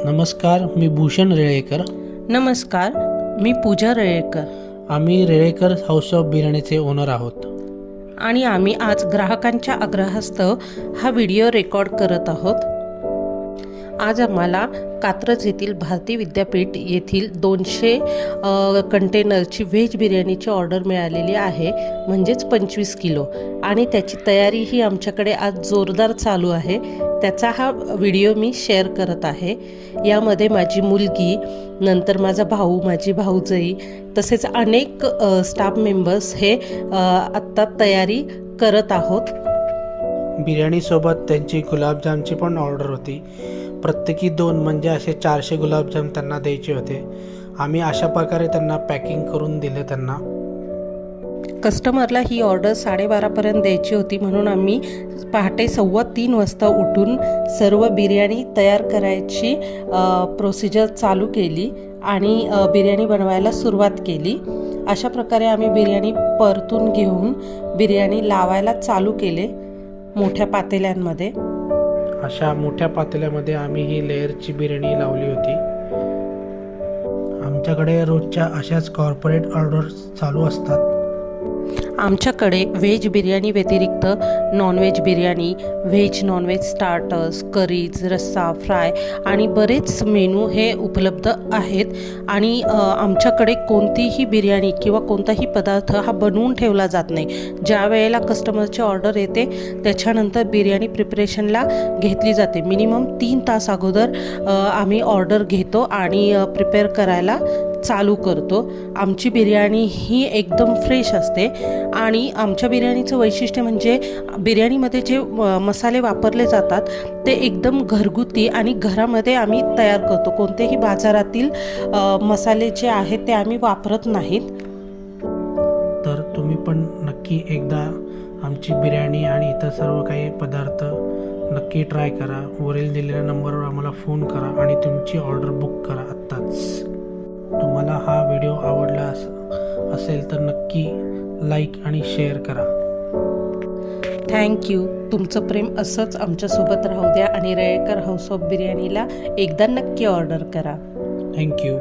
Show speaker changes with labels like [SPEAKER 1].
[SPEAKER 1] नमस्कार, मी भूषण रेळेकर.
[SPEAKER 2] नमस्कार, मी पूजा रेळेकर.
[SPEAKER 1] आम्ही रेळेकर हाऊस ऑफ बिर्याणीचे ओनर आहोत
[SPEAKER 2] आणि आम्ही आज ग्राहकांच्या आग्रहास्तव हा व्हिडिओ रेकॉर्ड करत आहोत. आज आम्हाला कात्रज येथील भारती विद्यापीठ येथील 200 कंटेनरची व्हेज बिर्याणीची ऑर्डर मिळालेली आहे, म्हणजेच 25 किलो. आणि त्याची तयारीही आमच्याकडे आज जोरदार चालू आहे. त्याचा हा व्हिडिओ मी शेअर करत आहे. यामध्ये माझी मुलगी, नंतर माझा भाऊ, माझी भाऊजई, तसेच अनेक स्टाफ मेंबर्स हे आत्ता तयारी करत आहोत.
[SPEAKER 1] बिर्याणीसोबत त्यांची गुलाबजामची पण ऑर्डर होती. प्रत्येकी 2 म्हणजे असे 400 गुलाबजाम त्यांना द्यायचे होते. आम्ही अशा प्रकारे त्यांना पॅकिंग करून दिले. त्यांना
[SPEAKER 2] कस्टमरला ही ऑर्डर 12:30पर्यंत द्यायची होती, म्हणून आम्ही पहाटे 2:15 वाजता उठून सर्व बिर्याणी तयार करायची प्रोसिजर चालू केली आणि बिर्याणी बनवायला सुरुवात केली. अशा प्रकारे आम्ही बिर्याणी परतून घेऊन बिर्याणी लावायला चालू केले मोठ्या पातेल्यांमध्ये.
[SPEAKER 1] अशा मोठ्या पातेल्यामध्ये आम्ही ही लेअरची बिर्याणी लावली होती. आमच्याकडे रोजच्या अशाच कॉर्पोरेट ऑर्डर्स चालू असतात.
[SPEAKER 2] आमच्याकडे व्हेज बिर्याणी व्यतिरिक्त non veg biryani, veg non veg starters, curries, रस्सा, फ्राय आणि बरेच मेनू हे उपलब्ध आहेत. आणि आमच्याकडे कोणतीही बिर्याणी किंवा कोणताही पदार्थ हा बनवून ठेवला जात नाही. ज्या वेळेला कस्टमरची ऑर्डर येते त्याच्यानंतर बिर्याणी प्रिपरेशनला घेतली जाते. मिनिमम 3 तास अगोदर आम्ही ऑर्डर घेतो आणि प्रिपेअर करायला चालू करतो. आमची बिर्याणी ही एकदम फ्रेश असते आणि आमच्या बिर्याणीचं वैशिष्ट्य म्हणजे बिर्याणीमध्ये जे मसाले वापरले जातात ते एकदम घरगुती आणि घरामध्ये आम्ही तयार करतो. कोणतेही बाजारातील मसाले जे आहेत ते आम्ही वापरत नाहीत.
[SPEAKER 1] तर तुम्ही पण नक्की एकदा आमची बिर्याणी आणि इतर सर्व काही पदार्थ नक्की ट्राय करा. वरील दिलेल्या नंबरवर आम्हाला फोन करा आणि तुमची ऑर्डर बुक करा आत्ताच. तुम्हाला हा व्हिडिओ आवडला असेल तर नक्की लाईक आणि शेअर करा.
[SPEAKER 2] थँक्यू. तुमचं प्रेम असंच आमच्यासोबत राहू द्या आणि रेळेकर हाऊस ऑफ बिर्याणीला एकदा नक्की ऑर्डर करा.
[SPEAKER 1] थँक्यू.